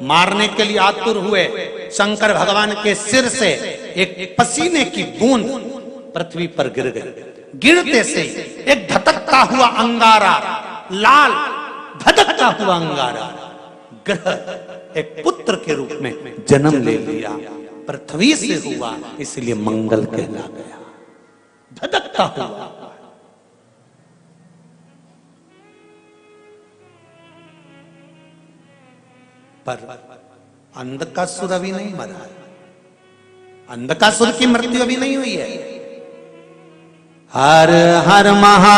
मारने के लिए आतुर हुए। शंकर भगवान के सिर से एक पसीने की बूंद पृथ्वी पर गिर गई। गिरते से एक धधकता हुआ अंगारा, लाल धधकता हुआ अंगारा ग्रह एक पुत्र के रूप में जन्म ले लिया। पृथ्वी से हुआ, इसलिए मंगल कहला गया। धधकता हुआ। पर अंधकासुर अभी नहीं मरा है। अंधकासुर की मृत्यु अभी नहीं हुई है। हर हर महा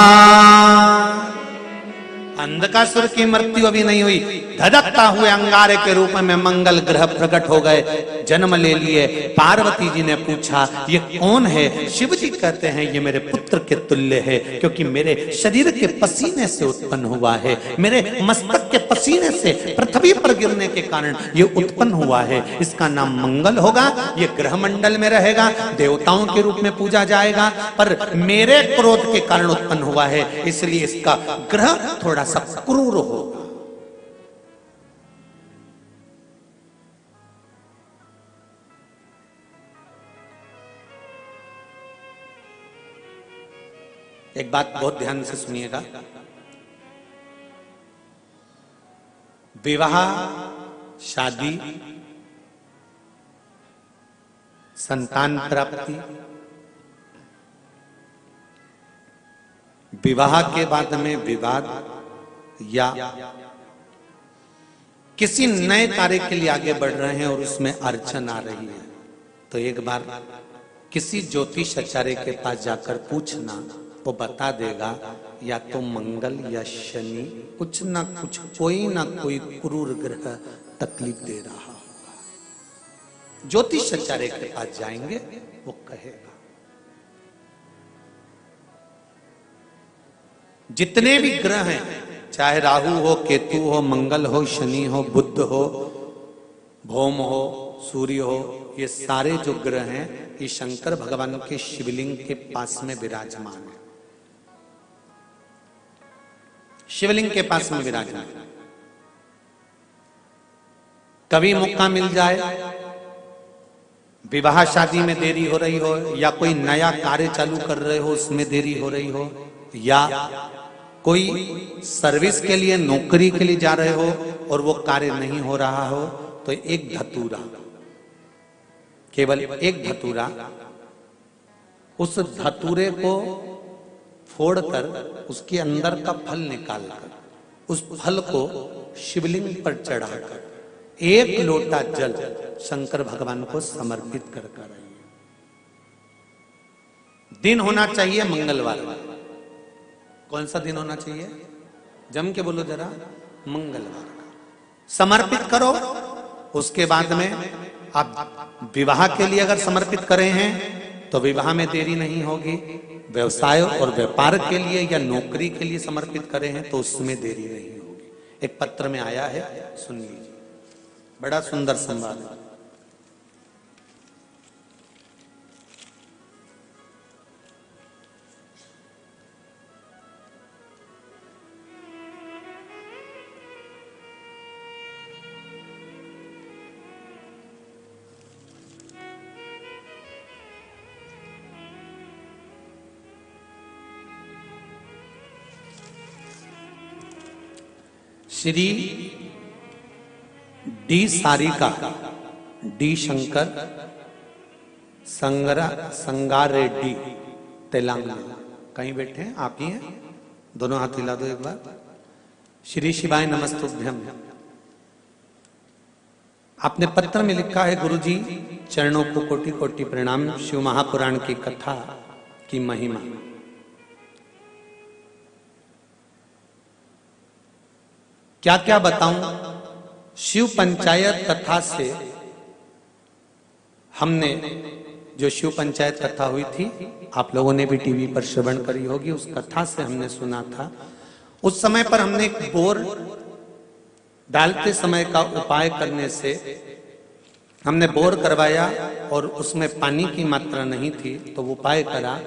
अंधकासुर की मृत्यु अभी नहीं हुई। धधकता हुए अंगारे के रूप में मंगल ग्रह प्रकट हो गए, जन्म ले लिए। पार्वती जी ने पूछा ये कौन है? शिव जी कहते हैं ये मेरे पुत्र के तुल्य है, क्योंकि मेरे शरीर के पसीने से उत्पन्न हुआ है, मेरे मस्तक के पसीने से पृथ्वी पर गिरने के कारण ये उत्पन्न हुआ है। इसका नाम मंगल होगा। ये ग्रह मंडल में रहेगा, देवताओं के रूप में पूजा जाएगा, पर मेरे क्रोध के कारण उत्पन्न हुआ है, इसलिए इसका ग्रह थोड़ा सा क्रूर होगा। एक बात बहुत ध्यान से सुनिएगा। विवाह, शादी, संतान प्राप्ति, विवाह के बाद में विवाद या किसी नए कार्य के लिए आगे बढ़ रहे हैं और उसमें अड़चन आ रही है, तो एक बार किसी ज्योतिष आचार्य के पास जाकर पूछना, वो बता देगा या तो मंगल या शनि कुछ ना कुछ, कोई ना कोई क्रूर ग्रह तकलीफ दे रहा होगा। ज्योतिष आचार्य के पास जाएंगे, वो कहेगा। जितने भी ग्रह हैं, चाहे राहु हो, केतु हो, मंगल हो, शनि हो, बुध हो, भौम हो, सूर्य हो, ये सारे जो ग्रह हैं ये शंकर भगवान के शिवलिंग के पास में विराजमान है। शिवलिंग के पास में विराजमान। कभी मौका मिल जाए, विवाह शादी में देरी हो रही हो, या कोई नया कार्य चालू कर रहे हो उसमें देरी हो रही हो, या कोई सर्विस के लिए, नौकरी के लिए जा रहे हो और वो कार्य नहीं हो रहा हो, तो एक धतूरा, केवल एक धतूरा, उस धतूरे को फोड़कर उसके अंदर का फल निकालकर उस फल को शिवलिंग पर चढ़ाकर एक लोटा जल शंकर भगवान को समर्पित कर कर। दिन होना चाहिए मंगलवार। कौन सा दिन होना चाहिए? जम के बोलो जरा, मंगलवार का समर्पित करो। उसके बाद में आप विवाह के लिए अगर समर्पित करे हैं तो विवाह में देरी नहीं होगी। व्यवसाय और व्यापार के लिए या नौकरी के लिए समर्पित करे हैं तो उसमें देरी नहीं होगी। एक पत्र में आया है, सुन लीजिए, बड़ा सुंदर संवाद है। Shri D Sarika, D Shankar, Sangareddy, Telangana. कहीं बैठे हैं? आप ही हैं? दोनों हाथ हिला दो एक बार। श्री शिवाय नमस्तुभ्यम। आपने पत्र में लिखा है, गुरुजी चरणों को कोटि कोटि प्रणाम। शिव महापुराण की कथा की महिमा। क्या क्या बताऊं? शिव पंचायत कथा से हमने, जो शिव पंचायत कथा हुई थी, आप लोगों ने भी टीवी पर श्रवण करी होगी, उस कथा से हमने सुना था। उस समय पर हमने एक बोर डालते समय का उपाय करने से हमने बोर करवाया और उसमें पानी की मात्रा नहीं थी, तो वो उपाय करा।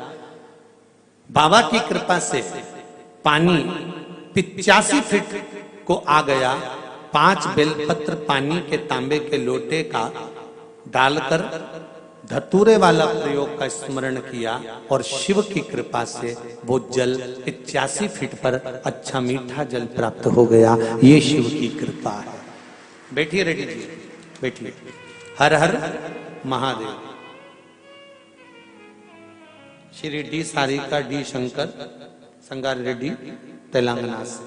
बाबा की कृपा से पानी 85 फीट को आ गया। 5 बेलपत्र पानी के तांबे के लोटे का डालकर धतूरे वाला प्रयोग का स्मरण किया और शिव की कृपा से वो जल 85 फीट पर अच्छा मीठा जल प्राप्त हो गया। ये शिव की कृपा है। बैठिए रेड्डी जी, बैठिए। हर हर महादेव। श्री डी सारिका डी शंकर संगार रेड्डी तेलंगाना से।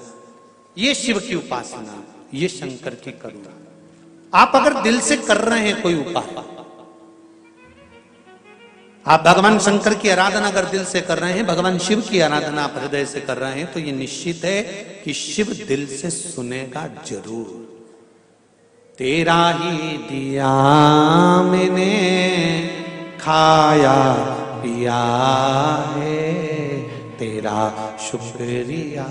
ये शिव की उपासना, ये शंकर की करुणा। आप अगर दिल से कर रहे हैं कोई उपाय, आप भगवान शंकर की आराधना अगर दिल से कर रहे हैं, भगवान शिव की आराधना आप हृदय से कर रहे हैं, तो ये निश्चित है कि शिव दिल से सुनेगा जरूर। तेरा ही दिया मैंने खाया पिया है, तेरा शुक्रिया,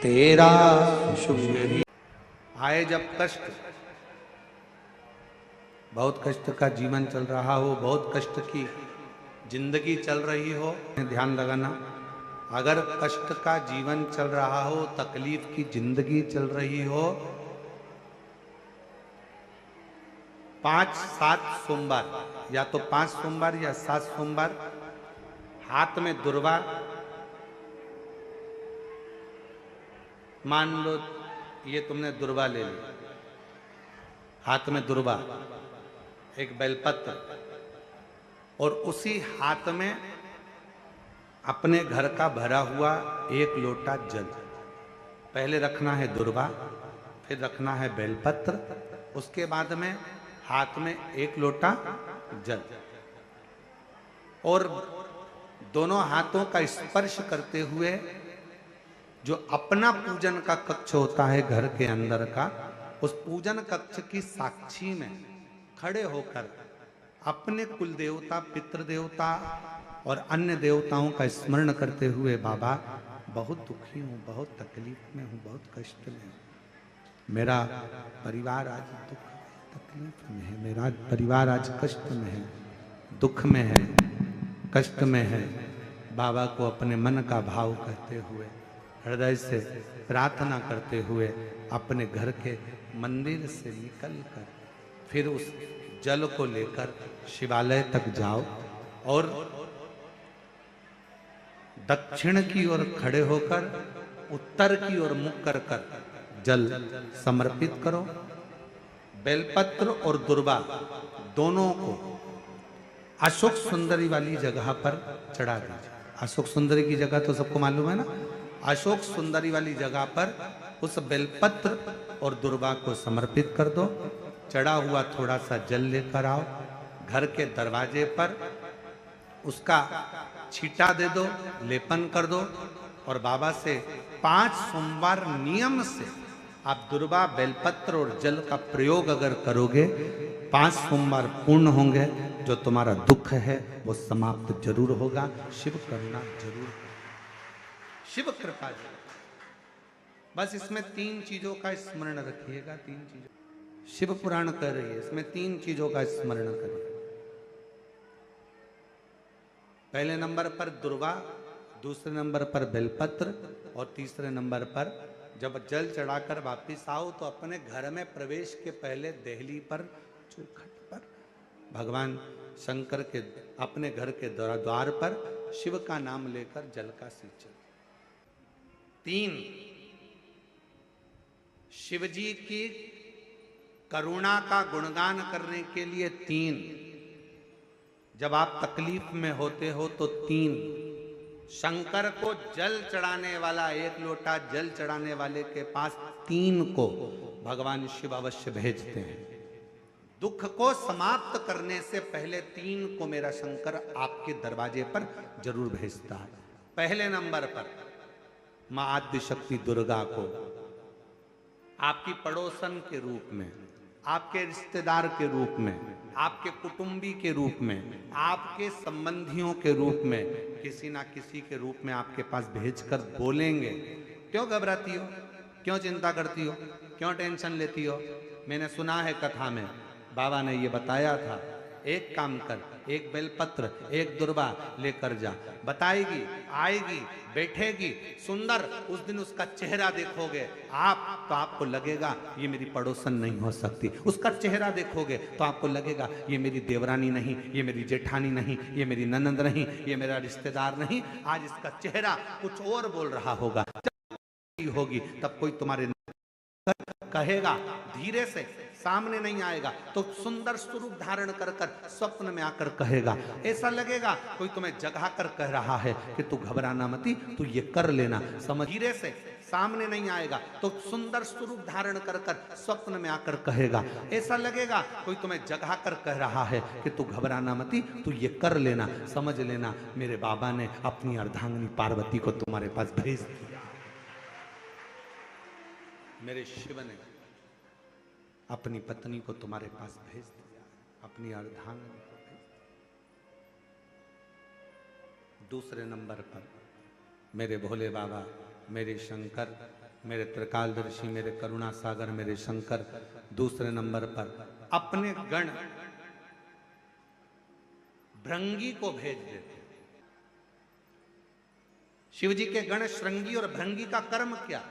तेरा शुक्रिया। आए जब कष्ट, बहुत कष्ट का जीवन चल रहा हो, बहुत कष्ट की जिंदगी चल रही हो, ध्यान लगाना। अगर कष्ट का जीवन चल रहा हो, तकलीफ की जिंदगी चल रही हो, 5-7 सोमवार, या तो 5 सोमवार या 7 सोमवार, हाथ में दुर्वा, मान लो ये तुमने दुर्वा ले ली, हाथ में दुर्वा, एक बेलपत्र, और उसी हाथ में अपने घर का भरा हुआ 1 लोटा जल। पहले रखना है दुर्वा, फिर रखना है बेलपत्र, उसके बाद में हाथ में 1 लोटा जल, और दोनों हाथों का स्पर्श करते हुए जो अपना पूजन का कक्ष होता है घर के अंदर का, उस पूजन कक्ष की साक्षी में खड़े होकर अपने कुल देवता, पितृ देवता और अन्य देवताओं का स्मरण करते हुए, बाबा बहुत दुखी हूँ, बहुत तकलीफ में हूँ, बहुत कष्ट में हूँ, मेरा परिवार आज दुख तकलीफ में है, मेरा परिवार आज कष्ट में है, दुख में है, कष्ट में है। बाबा को अपने मन का भाव कहते हुए, हृदय से प्रार्थना करते हुए अपने घर के मंदिर से निकलकर फिर उस जल को लेकर शिवालय तक जाओ और दक्षिण की ओर खड़े होकर उत्तर की ओर मुख कर कर जल समर्पित करो। बेलपत्र और दुर्वा दोनों को अशोक सुंदरी वाली जगह पर चढ़ा दीजिए। अशोक सुंदरी की जगह तो सबको मालूम है ना। अशोक सुंदरी वाली जगह पर उस बेलपत्र और दुर्वा को समर्पित कर दो। चढ़ा हुआ थोड़ा सा जल लेकर आओ, घर के दरवाजे पर उसका छींटा दे दो, लेपन कर दो, और बाबा से 5 सोमवार नियम से आप दुर्वा, बेलपत्र और जल का प्रयोग अगर करोगे, 5 सोमवार पूर्ण होंगे। जो तुम्हारा दुख है वो समाप्त जरूर होगा। शिव करुणा जरूर, शिव कृपा जरूर। बस इसमें 3 चीजों का स्मरण रखिएगा। 3 चीजों शिव पुराण कर रही है, इसमें 3 चीजों का स्मरण करिए। पहले नंबर पर दुर्वा, दूसरे नंबर पर बेलपत्र, और तीसरे नंबर पर जब जल चढ़ाकर वापिस आओ तो अपने घर में प्रवेश के पहले देहली पर, चौखट पर भगवान शंकर के अपने घर के द्वार पर शिव का नाम लेकर जल का सिंचन। 3 शिव जी की करुणा का गुणगान करने के लिए 3। जब आप तकलीफ में होते हो तो 3 शंकर को जल चढ़ाने वाला, 1 लोटा जल चढ़ाने वाले के पास 3 को भगवान शिव अवश्य भेजते हैं। दुख को समाप्त करने से पहले 3 को मेरा शंकर आपके दरवाजे पर जरूर भेजता है। पहले नंबर पर मां आद्य शक्ति दुर्गा को आपकी पड़ोसन के रूप में, आपके रिश्तेदार के रूप में, आपके कुटुंबी के रूप में, आपके संबंधियों के रूप में, किसी ना किसी के रूप में आपके पास भेजकर बोलेंगे, क्यों घबराती हो, क्यों चिंता करती हो, क्यों टेंशन लेती हो। मैंने सुना है कथा में, बाबा ने ये बताया था एक काम कर, एक बेलपत्र, एक दुर्वा लेकर जा। बताएगी, आएगी, बैठेगी, सुंदर। उस दिन उसका चेहरा देखोगे आप तो आपको लगेगा ये मेरी पड़ोसन नहीं हो सकती। उसका चेहरा देखोगे तो आपको लगेगा ये मेरी देवरानी नहीं, ये मेरी जेठानी नहीं, ये मेरी ननंद नहीं, ये मेरा रिश्तेदार नहीं। आज इसका चेहरा कुछ और बोल रहा होगा। जब होगी तब कोई तुम्हारे कहेगा, धीरे से, सामने नहीं आएगा तो सुंदर स्वरूप धारण कर कर स्वप्न में आकर कहेगा। ऐसा लगेगा कोई तुम्हें जगा कर कह रहा है कि तू घबराना मती, तू ये कर लेना। समझ, धीरे से, सामने नहीं आएगा तो सुंदर स्वरूप धारण कर कर स्वप्न में आकर कहेगा। ऐसा लगेगा कोई तुम्हें जगा कर कह रहा है कि तू घबराना मती, तू ये कर लेना। समझ लेना मेरे बाबा ने अपनी अर्धांगिनी पार्वती को तुम्हारे पास भेज दिया। मेरे शिव ने अपनी पत्नी को तुम्हारे पास भेज दिया, अपनी अर्धांगिनी को भेज दिया। दूसरे नंबर पर मेरे भोले बाबा, मेरे शंकर, मेरे त्रिकालदर्शी, मेरे करुणा सागर, मेरे शंकर दूसरे नंबर पर अपने गण भृंगी को भेज देते। शिव जी के गण श्रृंगी और भृंगी का कर्म क्या?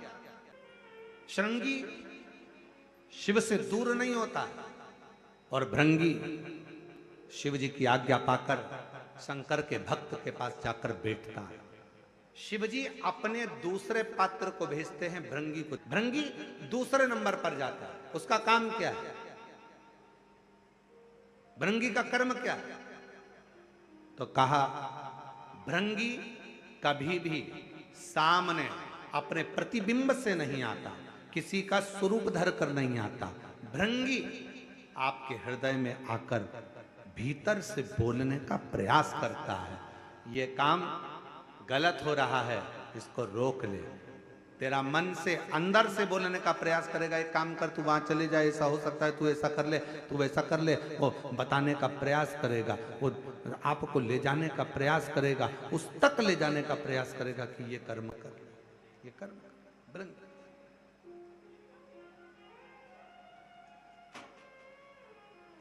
श्रृंगी शिव से दूर नहीं होता और भृंगी शिव जी की आज्ञा पाकर शंकर के भक्त के पास जाकर बैठता है। शिव जी अपने दूसरे पात्र को भेजते हैं भृंगी को। भृंगी दूसरे नंबर पर जाता है। उसका काम क्या है? भृंगी का कर्म क्या है? तो कहा भृंगी कभी भी सामने अपने प्रतिबिंब से नहीं आता, किसी का स्वरूप धर कर नहीं आता। भृंगी आपके हृदय में आकर भीतर से बोलने का प्रयास करता है। ये काम गलत हो रहा है, इसको रोक ले। तेरा मन से अंदर से बोलने का प्रयास करेगा, एक काम कर, तू वहां चले जाए, ऐसा हो सकता है, तू ऐसा कर ले, तू वैसा कर ले। वो बताने का प्रयास करेगा, वो आपको ले जाने का प्रयास करेगा, उस तक ले जाने का प्रयास करेगा कि ये कर्म कर, ये कर्म कर। भृंगी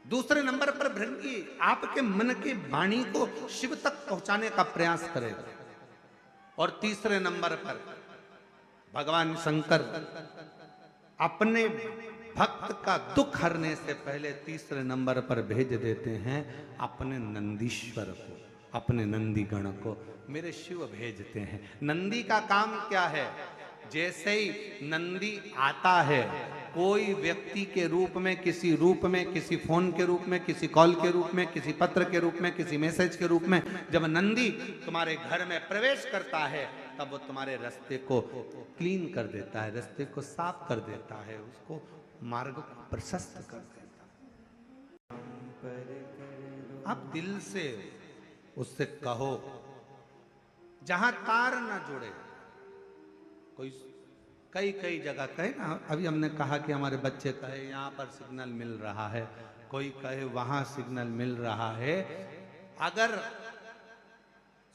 दूसरे नंबर पर भृंगी आपके मन की वाणी को शिव तक पहुंचाने का प्रयास करेगा। और तीसरे नंबर पर भगवान शंकर अपने भक्त का दुख हरने से पहले तीसरे नंबर पर भेज देते हैं अपने नंदीश्वर को, अपने नंदी गण को। मेरे शिव भेजते हैं। नंदी का काम क्या है? जैसे ही नंदी आता है, कोई व्यक्ति के रूप में, किसी रूप में, किसी फोन के रूप में, किसी कॉल के रूप में, किसी पत्र के रूप में, किसी मैसेज के रूप में, जब नंदी तुम्हारे घर में प्रवेश करता है तब वो तुम्हारे रास्ते को क्लीन कर देता है, रास्ते को साफ कर देता है, उसको मार्ग को प्रशस्त कर देता है। आप दिल से उससे कहो, जहां तार ना जुड़े। कोई कई जगह कहे ना, अभी हमने कहा कि हमारे बच्चे कहे यहाँ पर सिग्नल मिल रहा है, कोई कहे वहां सिग्नल मिल रहा है। अगर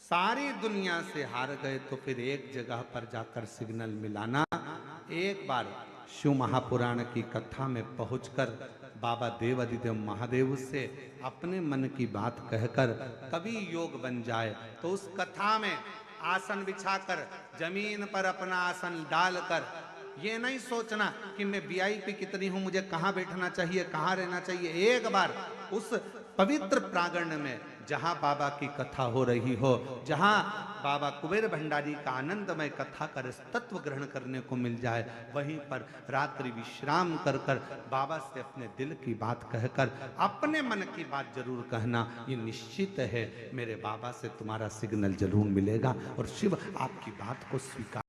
सारी दुनिया से हार गए तो फिर एक जगह पर जाकर सिग्नल मिलाना। एक बार शिव महापुराण की कथा में पहुंचकर बाबा देवादिदेव महादेव से अपने मन की बात कहकर कभी योग बन जाए तो उस कथा में आसन बिछाकर जमीन पर अपना आसन डालकर ये नहीं सोचना कि मैं वीआईपी कितनी हूं, मुझे कहां बैठना चाहिए, कहां रहना चाहिए। एक बार उस पवित्र प्रांगण में जहां बाबा की कथा हो रही हो, जहां बाबा कुबेर भंडारी का आनंदमय कथा कर तत्व ग्रहण करने को मिल जाए, वहीं पर रात्रि विश्राम कर कर बाबा से अपने दिल की बात कहकर अपने मन की बात जरूर कहना। ये निश्चित है मेरे बाबा से तुम्हारा सिग्नल जरूर मिलेगा और शिव आपकी बात को स्वीकार